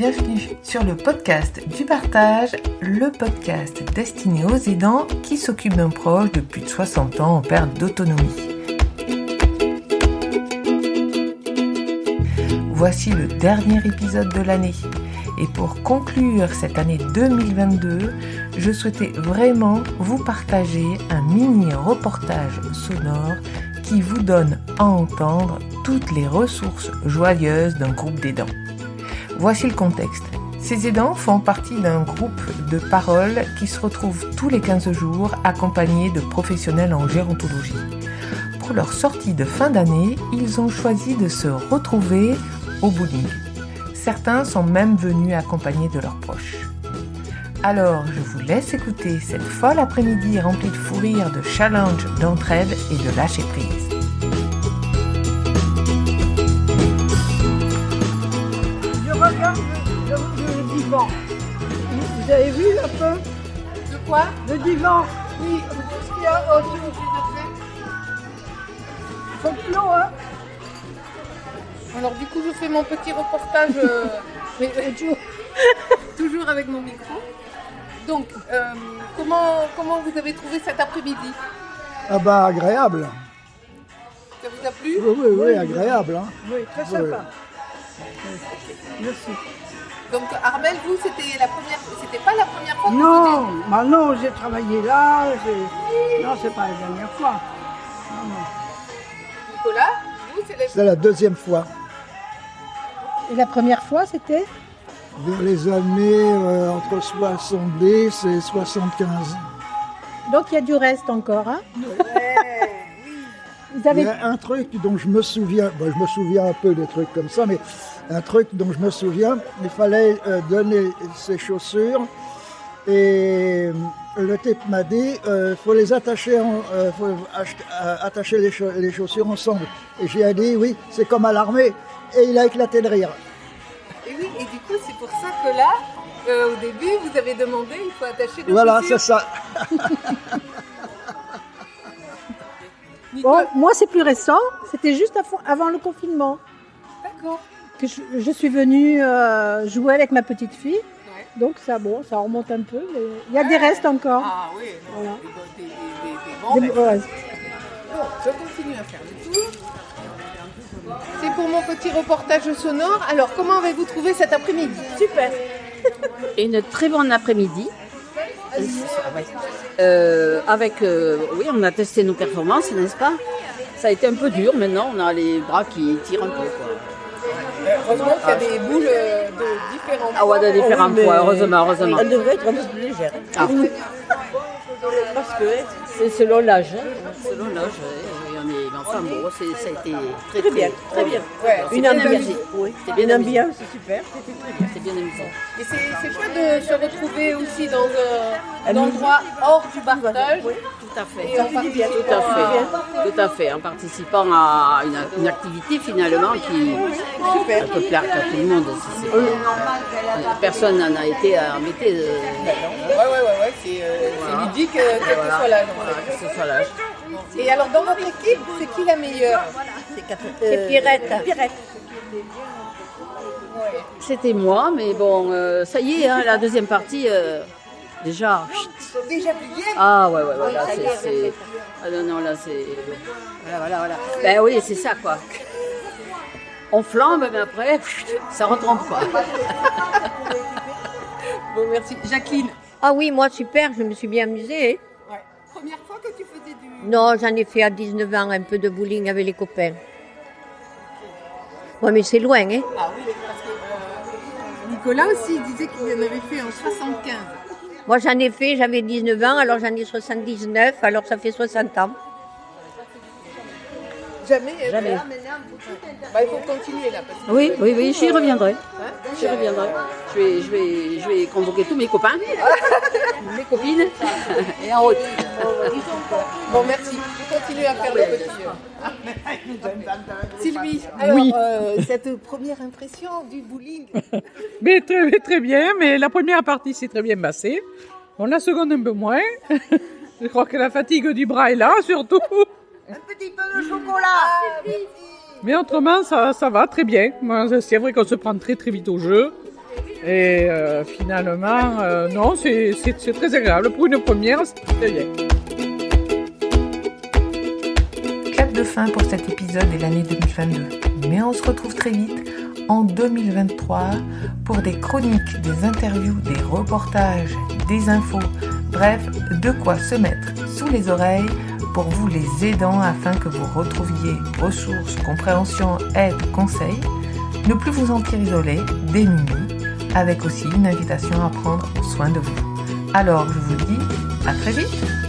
bienvenue sur le podcast du partage, le podcast destiné aux aidants qui s'occupent d'un proche de plus de 60 ans en perte d'autonomie. Voici le dernier épisode de l'année. Et pour conclure cette année 2022, je souhaitais vraiment vous partager un mini reportage sonore qui vous donne à entendre toutes les ressources joyeuses d'un groupe d'aidants. Voici le contexte. Ces aidants font partie d'un groupe de parole qui se retrouve tous les 15 jours accompagnés de professionnels en gérontologie. Pour leur sortie de fin d'année, ils ont choisi de se retrouver au bowling. Certains sont même venus accompagnés de leurs proches. Alors, je vous laisse écouter cette folle après-midi remplie de fou rire, de challenge, d'entraide et de lâcher prise. Je regarde le divan. Vous avez vu un peu? De quoi? Le divan. Oui, tout ce qu'il y a autour de fait. Folklore, hein? Alors du coup, je fais mon petit reportage, mais toujours avec mon micro. Donc, comment vous avez trouvé cet après-midi? Ah bah agréable. Ça vous a plu? Oui, agréable. Hein. Oui, très sympa. Merci. Donc Armelle, vous, c'était pas la première fois que Non, vous bah non, j'ai travaillé là. Non, c'est pas la dernière fois. Non. Nicolas, vous, C'est la deuxième fois. Et la première fois, c'était? Vers les années entre 70 et 75. Donc il y a du reste encore, hein? Vous Il avez... y a un truc dont je me souviens, je me souviens un peu des trucs comme ça, mais un truc dont je me souviens, il fallait donner ses chaussures et le type m'a dit faut les attacher, attacher les chaussures ensemble. Et j'ai dit oui, c'est comme à l'armée. Et il a éclaté de rire. Et oui, et du coup, c'est pour ça que là, au début, vous avez demandé, il faut attacher les Voilà, chaussures. c'est ça. Bon, moi, c'est plus récent. C'était juste avant le confinement D'accord. que je suis venue jouer avec ma petite fille. Ouais. Donc ça remonte un peu, mais il y a des restes encore. Ah oui, non, Voilà. des bons restes. restes. Bon, je continue à faire le tour. C'est pour mon petit reportage sonore. Alors, comment avez-vous trouvé cet après-midi? Super. Une très bonne après-midi. Oui, on a testé nos performances, n'est-ce pas? Ça a été un peu dur, maintenant on a les bras qui tirent un peu, quoi. Heureusement qu'il y a des boules de différents Ah ouais, de différents poids, heureusement. Elle devrait être un peu plus légère. Ah. Parce que C'est selon l'âge. Selon l'âge, enfin bon, ça a été très bien. Très bien. Ouais, une bien ambiance, amusé. oui. C'est bien Une amusé. ambiance, c'est super. C'était très bien. C'est bien amusant. Et c'est chouette de se retrouver aussi dans un endroit hors du partage. Oui. Tout à fait. Et en Tout participant à fait. En participant à une activité finalement qui peut plaire à tout le monde. Personne n'en a été embêté. Ouais, c'est ludique, quel que soit l'âge. en fait. Que ce soit l'âge. Et alors, dans votre équipe, c'est qui la meilleure? C'est Pierrette. C'était moi, mais bon, ça y est, hein, la deuxième partie, déjà. Déjà plié? Ah ouais, là c'est. Ah non, là c'est. Voilà. Ben oui, c'est ça quoi. On flambe, mais après, ça retombe quoi. Bon, merci. Jacqueline? Ah oui, moi super, je me suis bien amusée. Ouais. Première fois que tu faisais du... Non, j'en ai fait à 19 ans un peu de bowling avec les copains. Ouais, mais c'est loin, hein. Ah oui, parce que Nicolas aussi disait qu'il en avait fait en 75. Moi j'en ai fait, j'avais 19 ans, alors j'en ai 79, alors ça fait 60 ans. Jamais. Bah, il faut continuer là. Parce que Oui, j'y reviendrai. Je vais convoquer tous mes copains, mes copines, et en route. Bon, merci. Je continue à faire le petit. Sylvie, alors, Oui. Cette première impression du bowling? Mais très bien, mais la première partie s'est très bien passée. Bon, la seconde un peu moins. Je crois que la fatigue du bras est là, surtout. Un petit peu de chocolat. Mais autrement, ça va très bien. Moi, c'est vrai qu'on se prend très vite au jeu. Et finalement, non, c'est très agréable. Pour une première, c'est très bien. Clap de fin pour cet épisode et l'année 2022. Mais on se retrouve très vite en 2023 pour des chroniques, des interviews, des reportages, des infos, bref, de quoi se mettre sous les oreilles pour vous les aidants afin que vous retrouviez ressources, compréhension, aide, conseils, ne plus vous sentir isolé, démunis, avec aussi une invitation à prendre soin de vous. Alors je vous dis à très vite.